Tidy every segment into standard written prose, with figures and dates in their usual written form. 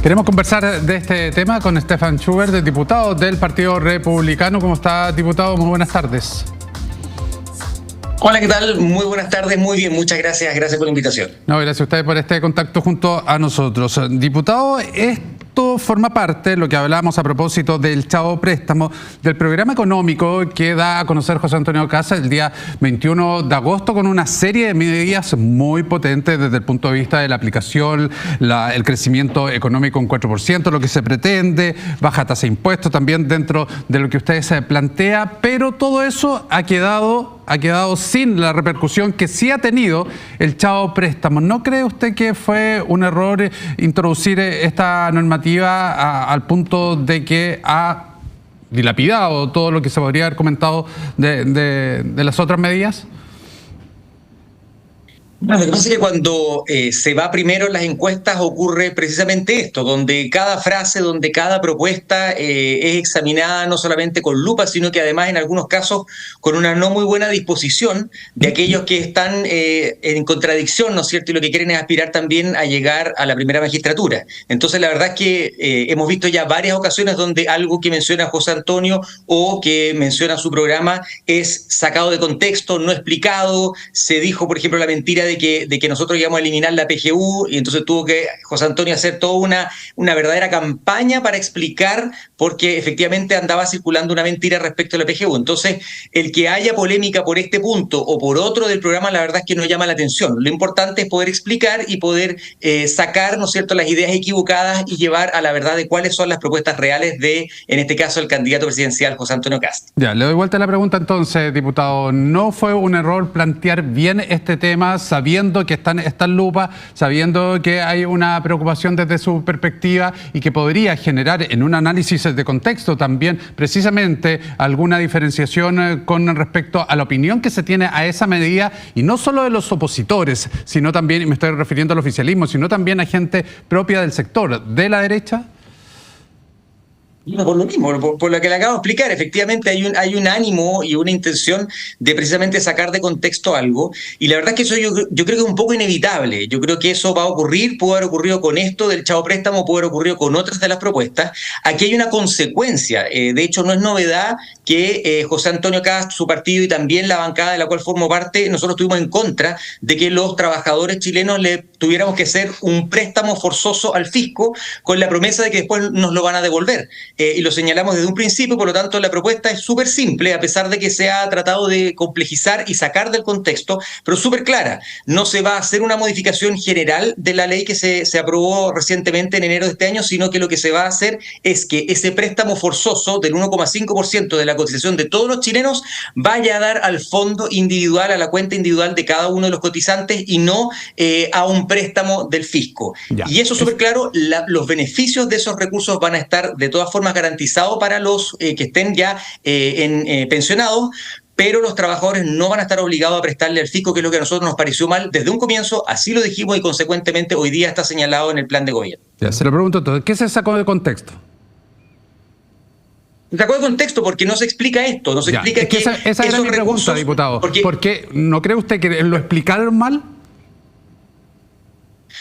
Queremos conversar de este tema con Stefan Schubert, diputado del Partido Republicano. ¿Cómo está, diputado? Muy buenas tardes. Hola, ¿qué tal? Muy buenas tardes, muy bien, muchas gracias. Gracias por la invitación. No, gracias a ustedes por este contacto junto a nosotros. Diputado, esto forma parte, lo que hablábamos a propósito del Chavo Préstamo, del programa económico que da a conocer José Antonio Kast el día 21 de agosto con una serie de medidas muy potentes desde el punto de vista de la aplicación, el crecimiento económico en 4%, lo que se pretende, baja tasa de impuestos también dentro de lo que ustedes se plantea, pero todo eso ha quedado sin la repercusión que sí ha tenido el Chavo Préstamo. ¿No cree usted que fue un error introducir esta normativa al punto de que ha dilapidado todo lo que se podría haber comentado de las otras medidas? Bueno, lo que pasa es que cuando se va primero en las encuestas ocurre precisamente esto, donde cada frase, donde cada propuesta es examinada no solamente con lupa, sino que además en algunos casos con una no muy buena disposición de aquellos que están en contradicción, ¿no es cierto? Y lo que quieren es aspirar también a llegar a la primera magistratura. Entonces la verdad es que hemos visto ya varias ocasiones donde algo que menciona José Antonio o que menciona su programa es sacado de contexto, no explicado. Se dijo, por ejemplo, la mentira de que nosotros íbamos a eliminar la PGU y entonces tuvo que José Antonio hacer toda una verdadera campaña para explicar porque efectivamente andaba circulando una mentira respecto a la PGU. Entonces, el que haya polémica por este punto o por otro del programa, la verdad es que no llama la atención. Lo importante es poder explicar y poder sacar, ¿no es cierto?, las ideas equivocadas y llevar a la verdad de cuáles son las propuestas reales de, en este caso, el candidato presidencial José Antonio Kast. Ya, le doy vuelta a la pregunta entonces, diputado. ¿No fue un error plantear bien este tema sabiendo que está en lupa, sabiendo que hay una preocupación desde su perspectiva y que podría generar en un análisis de contexto también precisamente alguna diferenciación con respecto a la opinión que se tiene a esa medida y no solo de los opositores, sino también, y me estoy refiriendo al oficialismo, sino también a gente propia del sector de la derecha? Por lo mismo, por lo que le acabo de explicar, efectivamente hay un ánimo y una intención de precisamente sacar de contexto algo, y la verdad es que eso yo creo que es un poco inevitable. Yo creo que eso va a ocurrir, puede haber ocurrido con esto del Chavo Préstamo, puede haber ocurrido con otras de las propuestas. Aquí hay una consecuencia, de hecho no es novedad que José Antonio Kast, su partido y también la bancada de la cual formo parte, nosotros estuvimos en contra de que los trabajadores chilenos le tuviéramos que hacer un préstamo forzoso al fisco con la promesa de que después nos lo van a devolver. Y lo señalamos desde un principio, por lo tanto la propuesta es súper simple, a pesar de que se ha tratado de complejizar y sacar del contexto, pero súper clara. No se va a hacer una modificación general de la ley que se aprobó recientemente en enero de este año, sino que lo que se va a hacer es que ese préstamo forzoso del 1,5% de la cotización de todos los chilenos vaya a dar al fondo individual, a la cuenta individual de cada uno de los cotizantes y no a un préstamo del fisco. Ya. Y eso es súper claro, los beneficios de esos recursos van a estar de todas formas garantizados para los que estén ya pensionados, pero los trabajadores no van a estar obligados a prestarle al fisco, que es lo que a nosotros nos pareció mal desde un comienzo, así lo dijimos y consecuentemente hoy día está señalado en el plan de gobierno. Ya, se lo pregunto entonces, ¿qué se sacó de contexto? Se sacó de contexto porque no se explica esto, no se explica que esa era mi pregunta, diputado. ¿Por qué no cree usted que lo explicaron mal?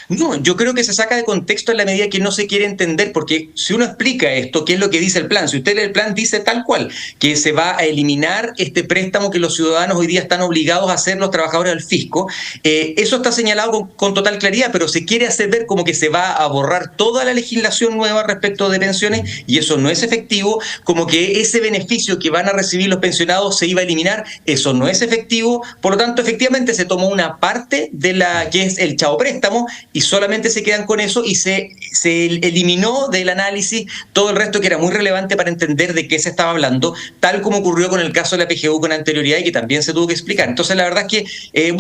No, yo creo que se saca de contexto en la medida que no se quiere entender, porque si uno explica esto, ¿qué es lo que dice el plan? Si usted lee el plan, dice tal cual, que se va a eliminar este préstamo que los ciudadanos hoy día están obligados a hacer los trabajadores al fisco. Eso está señalado con total claridad, pero se quiere hacer ver como que se va a borrar toda la legislación nueva respecto de pensiones, y eso no es efectivo, como que ese beneficio que van a recibir los pensionados se iba a eliminar, eso no es efectivo. Por lo tanto, efectivamente se tomó una parte de la que es el Chavo Préstamo, y solamente se quedan con eso y se eliminó del análisis todo el resto que era muy relevante para entender de qué se estaba hablando, tal como ocurrió con el caso de la PGU con anterioridad y que también se tuvo que explicar. Entonces la verdad es que,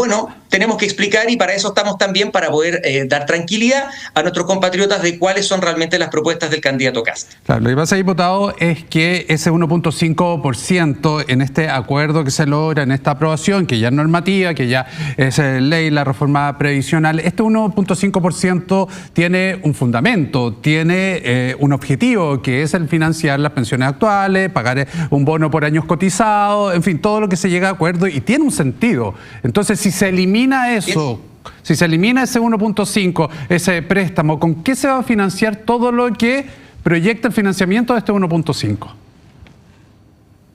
tenemos que explicar y para eso estamos también, para poder dar tranquilidad a nuestros compatriotas de cuáles son realmente las propuestas del candidato Kast. Claro, lo que pasa, diputado, es que ese 1,5% en este acuerdo que se logra, en esta aprobación, que ya es normativa, que ya es ley, la reforma previsional, este 1,5% tiene un fundamento, tiene un objetivo, que es el financiar las pensiones actuales, pagar un bono por años cotizados, en fin, todo lo que se llega a acuerdo y tiene un sentido. Entonces, si se elimina eso Si se elimina ese 1.5, ese préstamo, ¿con qué se va a financiar todo lo que proyecta el financiamiento de este 1.5?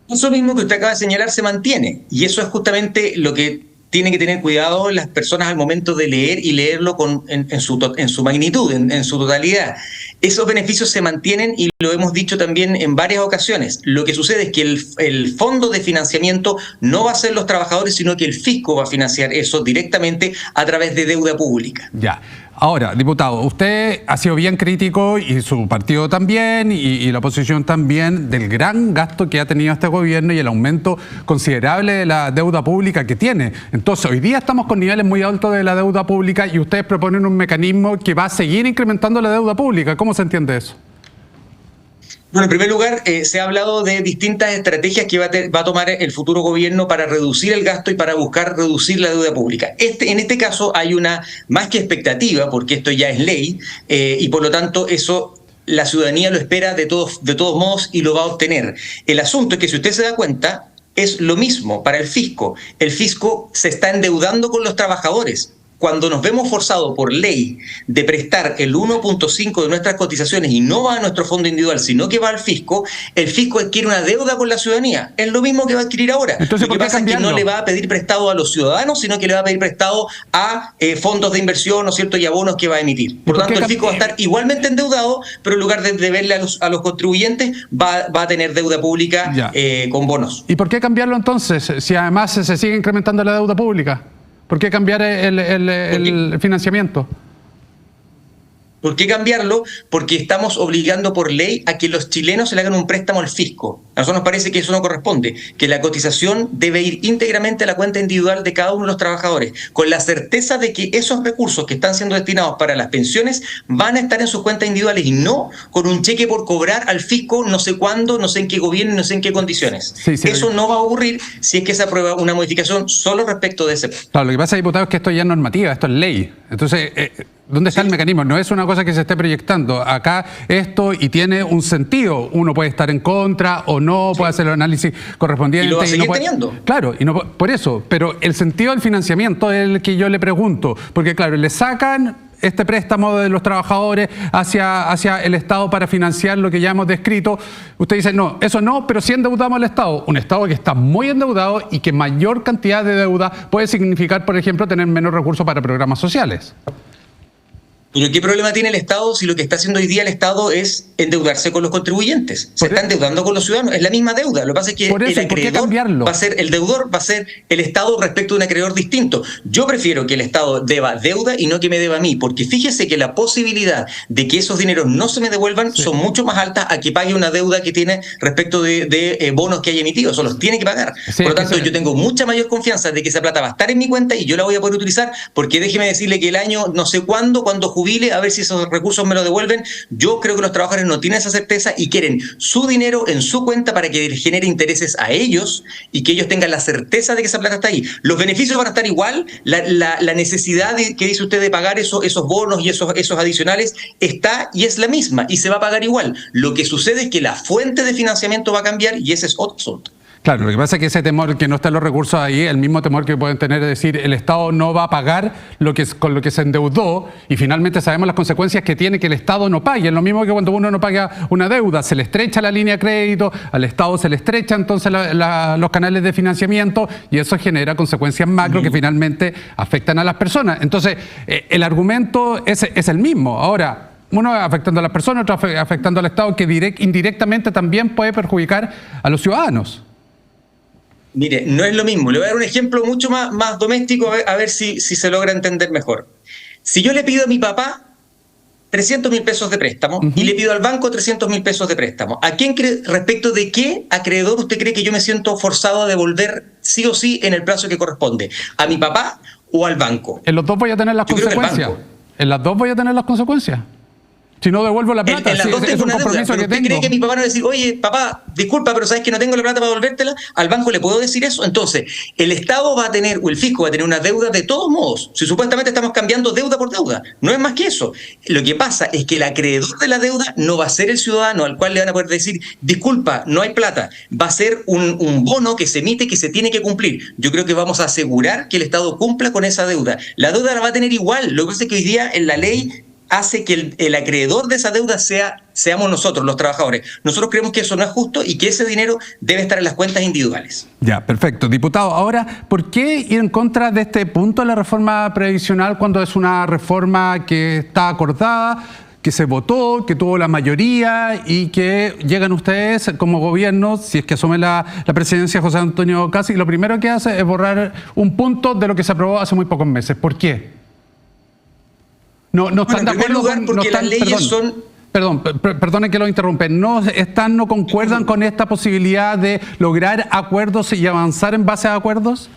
Eso mismo que usted acaba de señalar se mantiene, y eso es justamente lo que tienen que tener cuidado las personas al momento de leer y leerlo en su magnitud, en su totalidad. Esos beneficios se mantienen y lo hemos dicho también en varias ocasiones. Lo que sucede es que el fondo de financiamiento no va a ser los trabajadores, sino que el fisco va a financiar eso directamente a través de deuda pública. Ya. Ahora, diputado, usted ha sido bien crítico, y su partido también, y la oposición también, del gran gasto que ha tenido este gobierno y el aumento considerable de la deuda pública que tiene. Entonces, hoy día estamos con niveles muy altos de la deuda pública y ustedes proponen un mecanismo que va a seguir incrementando la deuda pública. ¿Cómo se entiende eso? Bueno, en primer lugar, se ha hablado de distintas estrategias que va a tomar el futuro gobierno para reducir el gasto y para buscar reducir la deuda pública. En este caso hay una más que expectativa, porque esto ya es ley, y por lo tanto eso la ciudadanía lo espera de todos modos y lo va a obtener. El asunto es que si usted se da cuenta, es lo mismo para el fisco. El fisco se está endeudando con los trabajadores. Cuando nos vemos forzados por ley de prestar el 1.5 de nuestras cotizaciones y no va a nuestro fondo individual, sino que va al fisco, el fisco adquiere una deuda con la ciudadanía. Es lo mismo que va a adquirir ahora. Entonces, lo que pasa es que no le va a pedir prestado a los ciudadanos, sino que le va a pedir prestado a fondos de inversión, ¿no es cierto?, y a bonos que va a emitir. Por lo tanto, el fisco va a estar igualmente endeudado, pero en lugar de deberle a los contribuyentes, va a tener deuda pública con bonos. ¿Y por qué cambiarlo entonces, si además se sigue incrementando la deuda pública? ¿Por qué cambiar el financiamiento? ¿Por qué cambiarlo? Porque estamos obligando por ley a que los chilenos se le hagan un préstamo al fisco. A nosotros nos parece que eso no corresponde, que la cotización debe ir íntegramente a la cuenta individual de cada uno de los trabajadores, con la certeza de que esos recursos que están siendo destinados para las pensiones van a estar en sus cuentas individuales y no con un cheque por cobrar al fisco no sé cuándo, no sé en qué gobierno, no sé en qué condiciones. Eso no va a ocurrir si es que se aprueba una modificación solo respecto de ese. Claro, lo que pasa, diputado, es que esto ya es normativa, esto es ley. Entonces, ¿dónde está el mecanismo? No es una cosa que se esté proyectando. Acá esto, y tiene un sentido. Uno puede estar en contra o no, puede hacer el análisis correspondiente. Y lo va a seguir no teniendo. Claro, y no, por eso. Pero el sentido del financiamiento es el que yo le pregunto. Porque, claro, le sacan este préstamo de los trabajadores hacia el Estado para financiar lo que ya hemos descrito. Usted dice, no, eso no, pero sí endeudamos al Estado. Un Estado que está muy endeudado y que mayor cantidad de deuda puede significar, por ejemplo, tener menos recursos para programas sociales. Pero ¿qué problema tiene el Estado si lo que está haciendo hoy día el Estado es endeudarse con los contribuyentes? Se está endeudando con los ciudadanos, es la misma deuda. Lo que pasa es que el acreedor va a ser el deudor, va a ser el Estado respecto de un acreedor distinto. Yo prefiero que el Estado deba deuda y no que me deba a mí, porque fíjese que la posibilidad de que esos dineros no se me devuelvan son mucho más altas a que pague una deuda que tiene respecto de bonos que haya emitido. Eso los tiene que pagar. Por lo tanto, yo tengo mucha mayor confianza de que esa plata va a estar en mi cuenta y yo la voy a poder utilizar, porque déjeme decirle que el año no sé cuándo jubile, a ver si esos recursos me lo devuelven. Yo creo que los trabajadores no tienen esa certeza y quieren su dinero en su cuenta para que genere intereses a ellos y que ellos tengan la certeza de que esa plata está ahí. Los beneficios van a estar igual, la necesidad que dice usted de pagar esos bonos y esos adicionales está y es la misma y se va a pagar igual. Lo que sucede es que la fuente de financiamiento va a cambiar y ese es otro asunto. Claro, lo que pasa es que ese temor que no están los recursos ahí, el mismo temor que pueden tener es decir, el Estado no va a pagar con lo que se endeudó y finalmente sabemos las consecuencias que tiene que el Estado no pague. Es lo mismo que cuando uno no paga una deuda, se le estrecha la línea de crédito, al Estado se le estrecha entonces los canales de financiamiento y eso genera consecuencias macro que finalmente afectan a las personas. Entonces, el argumento es el mismo. Ahora, uno afectando a las personas, otro afectando al Estado, que indirectamente también puede perjudicar a los ciudadanos. Mire, no es lo mismo. Le voy a dar un ejemplo mucho más doméstico a ver si se logra entender mejor. Si yo le pido a mi papá 300.000 pesos de préstamo y le pido al banco 300.000 pesos de préstamo, ¿a quién respecto de qué acreedor usted cree que yo me siento forzado a devolver sí o sí en el plazo que corresponde? ¿A mi papá o al banco? En los dos voy a tener las consecuencias. En las dos voy a tener las consecuencias. Si no devuelvo la plata, En las sí, dos es tengo un una deuda, compromiso pero que ¿usted tengo. cree que mi papá no va a decir, oye, papá, disculpa, pero sabes que no tengo la plata para devolvértela? ¿Al banco le puedo decir eso? Entonces, el Estado va a tener, o el fisco va a tener una deuda de todos modos. Si supuestamente estamos cambiando deuda por deuda, no es más que eso. Lo que pasa es que el acreedor de la deuda no va a ser el ciudadano al cual le van a poder decir, disculpa, no hay plata. Va a ser un bono que se emite que se tiene que cumplir. Yo creo que vamos a asegurar que el Estado cumpla con esa deuda. La deuda la va a tener igual. Lo que pasa es que hoy día en la ley hace que el acreedor de esa deuda seamos nosotros, los trabajadores. Nosotros creemos que eso no es justo y que ese dinero debe estar en las cuentas individuales. Ya, perfecto. Diputado, ahora, ¿por qué ir en contra de este punto de la reforma previsional cuando es una reforma que está acordada, que se votó, que tuvo la mayoría y que llegan ustedes como gobierno, si es que asume la presidencia José Antonio Kast, y lo primero que hace es borrar un punto de lo que se aprobó hace muy pocos meses? ¿Por qué? No están de acuerdo lugar, porque las leyes Perdone que lo interrumpe. ¿No concuerdan con esta posibilidad de lograr acuerdos y avanzar en base a acuerdos?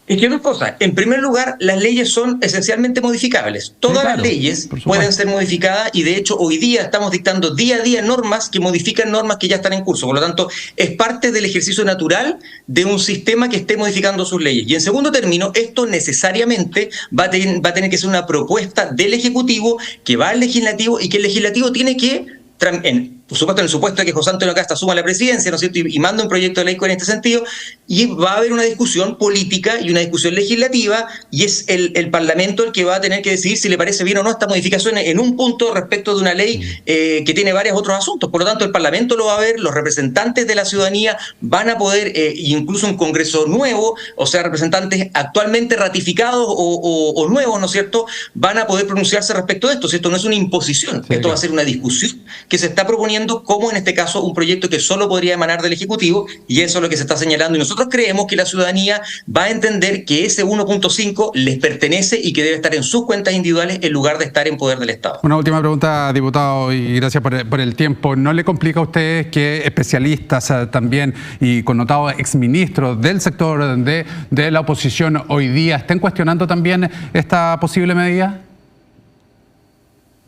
Es que dos cosas. En primer lugar, las leyes son esencialmente modificables. Todas las leyes pueden ser modificadas y de hecho hoy día estamos dictando día a día normas que modifican normas que ya están en curso. Por lo tanto, es parte del ejercicio natural de un sistema que esté modificando sus leyes. Y en segundo término, esto necesariamente va a tener que ser una propuesta del Ejecutivo que va al Legislativo y que el Legislativo tiene que, por supuesto, en el supuesto de que José Antonio Kast asuma la presidencia, ¿no es cierto?, y manda un proyecto de ley en este sentido, y va a haber una discusión política y una discusión legislativa, y es el Parlamento el que va a tener que decidir si le parece bien o no esta modificación en un punto respecto de una ley que tiene varios otros asuntos. Por lo tanto, el Parlamento lo va a ver, los representantes de la ciudadanía van a poder, incluso un Congreso nuevo, o sea, representantes actualmente ratificados o nuevos, ¿no es cierto?, van a poder pronunciarse respecto de esto. Si esto no es una imposición, esto va a ser una discusión que se está proponiendo como en este caso un proyecto que solo podría emanar del Ejecutivo, y eso es lo que se está señalando, y nosotros creemos que la ciudadanía va a entender que ese 1.5 les pertenece y que debe estar en sus cuentas individuales en lugar de estar en poder del Estado. Una última pregunta, diputado, y gracias por el tiempo. ¿No le complica a ustedes que especialistas también y connotados exministros del sector de la oposición hoy día estén cuestionando también esta posible medida?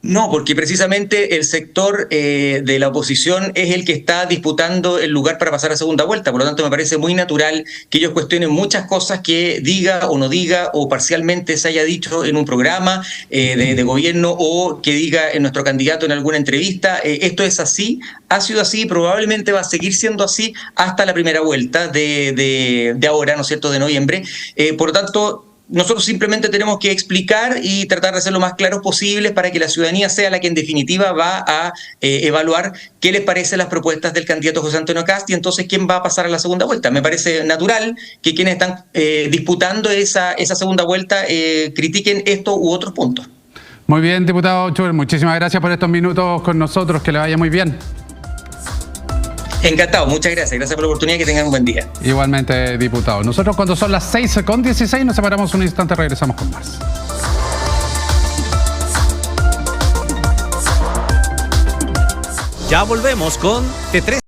No, porque precisamente el sector de la oposición es el que está disputando el lugar para pasar a segunda vuelta. Por lo tanto, me parece muy natural que ellos cuestionen muchas cosas que diga o no diga o parcialmente se haya dicho en un programa de gobierno o que diga en nuestro candidato en alguna entrevista. Esto es así, ha sido así y probablemente va a seguir siendo así hasta la primera vuelta de ahora, ¿no es cierto?, de noviembre. Por lo tanto, nosotros simplemente tenemos que explicar y tratar de ser lo más claros posibles para que la ciudadanía sea la que en definitiva va a evaluar qué les parecen las propuestas del candidato José Antonio Kast y entonces quién va a pasar a la segunda vuelta. Me parece natural que quienes están disputando esa segunda vuelta critiquen esto u otros puntos. Muy bien, diputado Schubert, muchísimas gracias por estos minutos con nosotros, que le vaya muy bien. Encantado, muchas gracias. Gracias por la oportunidad, que tengan un buen día. Igualmente, diputado. Nosotros cuando son las 6:16 nos separamos un instante, regresamos con más. Ya volvemos con T3.